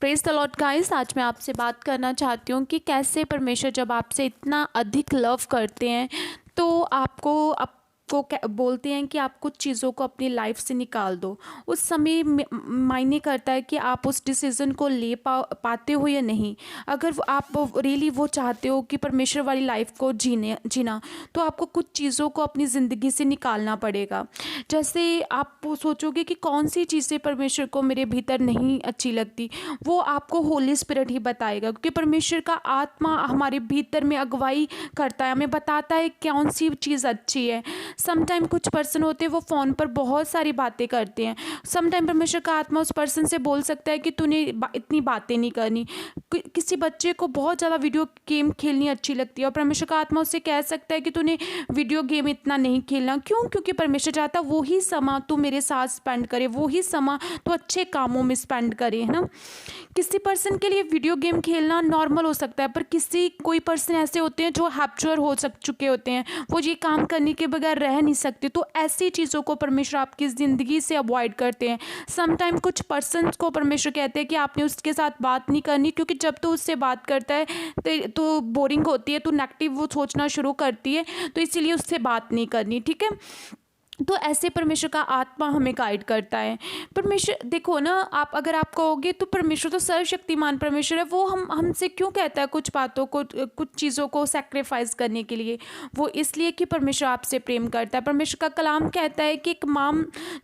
Praise the Lord guys. आज मैं आपसे बात करना चाहती हूँ कि कैसे परमेश्वर जब आपसे इतना अधिक लव करते हैं तो आपको बोलते हैं कि आप कुछ चीज़ों को अपनी लाइफ से निकाल दो। उस समय मायने करता है कि आप उस डिसीज़न को ले पाते हो या नहीं। अगर आप रियली वो चाहते हो कि परमेश्वर वाली लाइफ को जीना तो आपको कुछ चीज़ों को अपनी ज़िंदगी से निकालना पड़ेगा। जैसे आप सोचोगे कि कौन सी चीज़ें परमेश्वर को मेरे भीतर नहीं अच्छी लगती, वो आपको होली स्पिरिट ही बताएगा, क्योंकि परमेश्वर का आत्मा हमारे भीतर में अगुवाई करता है, हमें बताता है कौन सी चीज़ अच्छी है। समटाइम कुछ पर्सन होते हैं वो फ़ोन पर बहुत सारी बातें करते हैं। समटाइम परमेश्वर का आत्मा उस पर्सन से बोल सकता है कि तूने इतनी बातें नहीं करनी। किसी बच्चे को बहुत ज़्यादा वीडियो गेम खेलनी अच्छी लगती है और परमेश्वर का आत्मा उससे कह सकता है कि तूने वीडियो गेम इतना नहीं खेलना। क्यों? क्योंकि परमेश्वर चाहता है वही समय तू मेरे साथ स्पेंड करे, वही समय तो अच्छे कामों में स्पेंड करे, है ना। किसी पर्सन के लिए वीडियो गेम खेलना नॉर्मल हो सकता है, पर कोई पर्सन ऐसे होते हैं जो हैप्चुअर हो चुके होते हैं, वो ये काम करने के बगैर रह नहीं सकते। तो ऐसी चीज़ों को परमेश्वर आपकी ज़िंदगी से अवॉइड करते हैं। समटाइम कुछ पर्सन को परमेश्वर कहते हैं कि आपने उसके साथ बात नहीं करनी, क्योंकि जब तो उससे बात करता है तो बोरिंग होती है, तो नेगेटिव वो सोचना शुरू करती है, तो इसीलिए उससे बात नहीं करनी, ठीक है। तो ऐसे परमेश्वर का आत्मा हमें गाइड करता है। परमेश्वर देखो ना, अगर आप कहोगे तो परमेश्वर तो सर्वशक्तिमान परमेश्वर है, वो हमसे क्यों कहता है कुछ बातों को, कुछ चीज़ों को सैक्रिफाइस करने के लिए? वो इसलिए कि परमेश्वर आपसे प्रेम करता है। परमेश्वर का कलाम कहता है कि एक माँ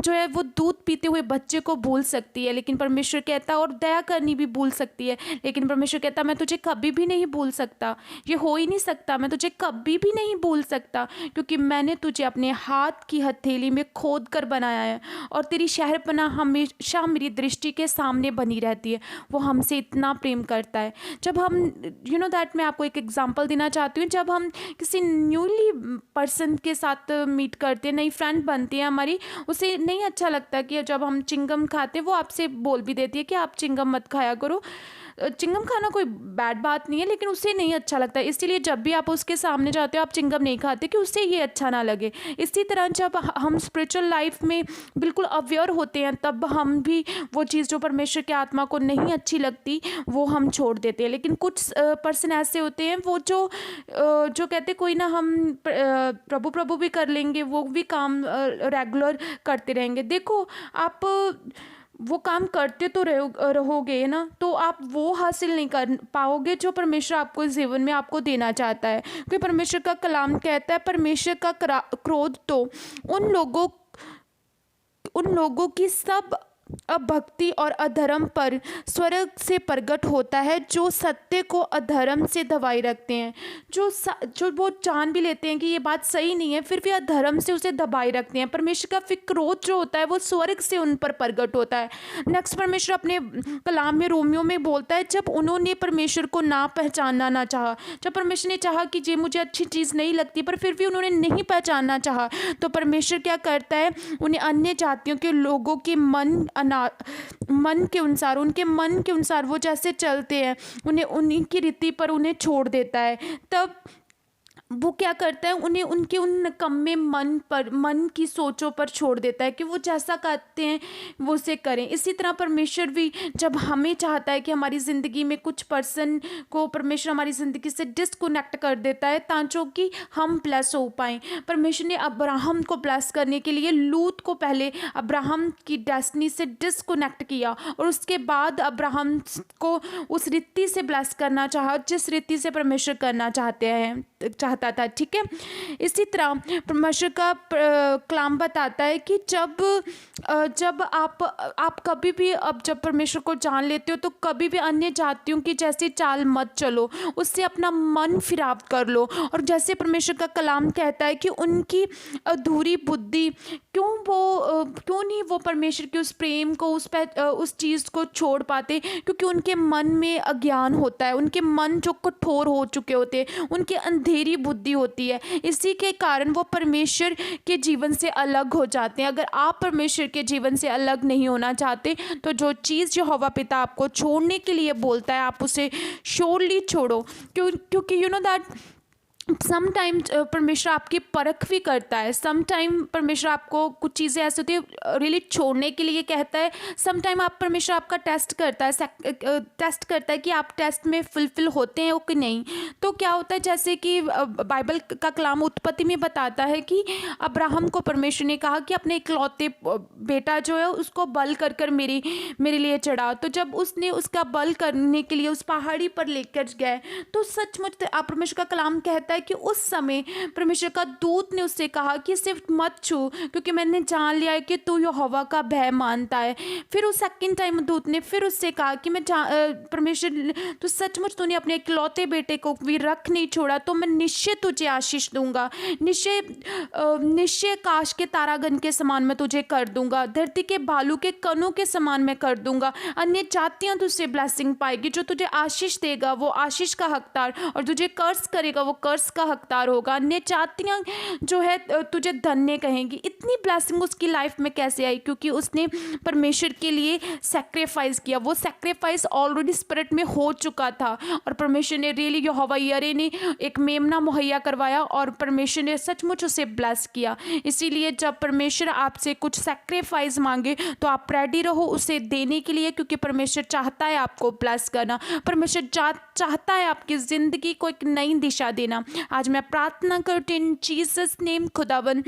जो है वो दूध पीते हुए बच्चे को भूल सकती है, लेकिन परमेश्वर कहता है, और दया करनी भी भूल सकती है, लेकिन परमेश्वर कहता है मैं तुझे कभी भी नहीं भूल सकता। ये हो ही नहीं सकता, मैं तुझे कभी भी नहीं भूल सकता, क्योंकि मैंने तुझे अपने हाथ की हथेली में खोद कर बनाया है और तेरी शहरपनाह हमेशा मेरी दृष्टि के सामने बनी रहती है। वो हमसे इतना प्रेम करता है। जब हम दैट मैं आपको एक एग्जांपल देना चाहती हूँ। जब हम किसी न्यूली पर्सन के साथ मीट करते हैं, नई फ्रेंड बनती है हमारी, उसे नहीं अच्छा लगता कि जब हम चिंगम खाते, वो आपसे बोल भी देती है कि आप चिंगम मत खाया करो। चिंगम खाना कोई बैड बात नहीं है, लेकिन उसे नहीं अच्छा लगता। इसीलिए जब भी आप उसके सामने जाते हो आप चिंगम नहीं खाते कि उससे ये अच्छा ना लगे। इसी तरह जब हम स्पिरिचुअल लाइफ में बिल्कुल अवेयर होते हैं, तब हम भी वो चीज़ जो परमेश्वर के आत्मा को नहीं अच्छी लगती वो हम छोड़ देते हैं। लेकिन कुछ पर्सन ऐसे होते हैं वो जो कहते कोई ना, हम प्रभु प्रभु भी कर लेंगे, वो भी काम रेगुलर करते रहेंगे। देखो आप वो काम करते तो रहोगे ना, तो आप वो हासिल नहीं कर पाओगे जो परमेश्वर आपको इस जीवन में आपको देना चाहता है। क्योंकि परमेश्वर का कलाम कहता है परमेश्वर का क्रोध तो उन लोगों की सब अभक्ति और अधर्म पर स्वर्ग से प्रकट होता है, जो सत्य को अधर्म से दबाए रखते हैं। जो वो जान भी लेते हैं कि ये बात सही नहीं है, फिर भी अधर्म से उसे दबाए रखते हैं। परमेश्वर का फिर क्रोध जो होता है वो स्वर्ग से उन पर प्रकट होता है। नेक्स्ट परमेश्वर अपने कलाम में रोमियो में बोलता है, जब उन्होंने परमेश्वर को ना पहचानना ना चाहा, जब परमेश्वर ने चाहा कि ये मुझे अच्छी चीज़ नहीं लगती, पर फिर भी उन्होंने नहीं पहचानना चाहा, तो परमेश्वर क्या करता है, उन्हें अन्य जातियों के लोगों के मन के अनुसार, उनके मन के अनुसार वो जैसे चलते हैं, उन्हें उन्हीं की रीति पर उन्हें छोड़ देता है। तब वो क्या करता है, उन्हें उनके उन निकम्मे मन की सोचों पर छोड़ देता है कि वो जैसा करते हैं वो उसे करें। इसी तरह परमेश्वर भी जब हमें चाहता है कि हमारी ज़िंदगी में कुछ पर्सन को परमेश्वर हमारी ज़िंदगी से डिस्कनेक्ट कर देता है ताकि कि हम ब्लेस हो पाएँ। परमेश्वर ने अब्राहम को ब्लेस करने के लिए लूत को पहले अब्राहम की डेस्टिनी से डिस्कनेक्ट किया, और उसके बाद अब्राहम को उस रीति से ब्लेस करना चाहा जिस रीति से परमेश्वर करना चाहता था, ठीक है। इसी तरह परमेश्वर का कलाम बताता है कि जब आप कभी भी, अब जब परमेश्वर को जान लेते हो तो कभी भी अन्य जातियों की जैसी चाल मत चलो, उससे अपना मन फिराव कर लो। और जैसे परमेश्वर का कलाम कहता है कि उनकी अधूरी बुद्धि, क्यों नहीं वो परमेश्वर के उस प्रेम को, उस चीज़ को छोड़ पाते, क्योंकि उनके मन में अज्ञान होता है, उनके मन जो कठोर हो चुके होते हैं, उनके अंधेरी बुद्धि होती है। इसी के कारण वो परमेश्वर के जीवन से अलग हो जाते हैं। अगर आप परमेश्वर के जीवन से अलग नहीं होना चाहते तो जो चीज़ यहोवा पिता आपको छोड़ने के लिए बोलता है आप उसे श्योरली छोड़ो, क्योंकि दैट सम टाइम परमेश्वर आपकी परख भी करता है। सम टाइम परमेश्वर आपको कुछ चीज़ें ऐसी होती है रियली छोड़ने के लिए कहता है। सम टाइम आप परमेश्वर आपका टेस्ट करता है, टेस्ट करता है कि आप टेस्ट में फुलफिल होते हैं कि नहीं। तो क्या होता है, जैसे कि बाइबल का कलाम उत्पत्ति में बताता है कि अब्राहम को परमेश्वर ने कहा कि अपने इकलौते बेटा जो है उसको बल कर कर मेरे लिए चढ़ा। तो जब उसने उसका बल करने के लिए उस पहाड़ी पर लेकर गए, तो सचमुच परमेश्वर का कलाम कहता है कि उस समय परमेश्वर का दूत ने उससे कहा कि सिर्फ मत छू, क्योंकि मैंने जान लिया है कि तू यहोवा का भय मानता है। फिर उस सेकंड टाइम दूत ने फिर उससे कहा कि परमेश्वर, तो सचमुच तूने अपने इकलौते बेटे को भी रख नहीं छोड़ा, तो मैं निश्चय तुझे आशीष दूंगा। निश्चय निश्चय काश के तारागण के समान मैं तुझे कर दूंगा, धरती के बालू के कणों के समान मैं कर दूंगा। अन्य जातियां तुझसे ब्लेसिंग पाएगी। जो तुझे आशीष देगा वो आशीष का हकदार, और तुझे कर्ज करेगा वो कर्ज का हकदार होगा। अन्य जातियां जो है तुझे धन्य कहेंगी। इतनी ब्लेसिंग उसकी लाइफ में कैसे आई? क्योंकि उसने परमेश्वर के लिए सैक्रिफाइस किया। वो सैक्रिफाइस ऑलरेडी स्पिरिट में हो चुका था, और परमेश्वर ने रियली यहोवा यरे ने एक मेमना मुहैया करवाया, और परमेश्वर ने सचमुच उसे ब्लेस किया। इसीलिए जब परमेश्वर आपसे कुछ सैक्रिफाइस मांगे तो आप रेडी रहो उसे देने के लिए, क्योंकि परमेश्वर चाहता है आपको ब्लेस करना। परमेश्वर चाहता है आपकी ज़िंदगी को एक नई दिशा देना। आज मैं प्रार्थना करती हूँ इन जीसस नेम, खुदावन,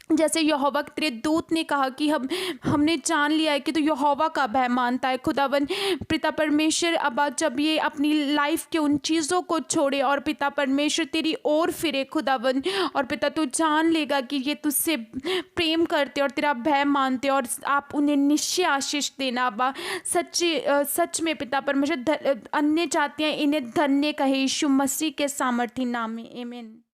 जैसे यहोवा के तेरे दूत ने कहा कि हमने जान लिया है कि तू यहोवा का भय मानता है। खुदावन पिता परमेश्वर, अब जब ये अपनी लाइफ के उन चीज़ों को छोड़े और पिता परमेश्वर तेरी ओर फिरे खुदावन, और पिता तू जान लेगा कि ये तुझसे प्रेम करते और तेरा भय मानते, और आप उन्हें निश्चय आशीष देना। अब्बा सच में पिता परमेश्वर अन्य जातियाँ इन्हें धन्य कहे, यीशु मसीह के सामर्थी नाम में, आमीन।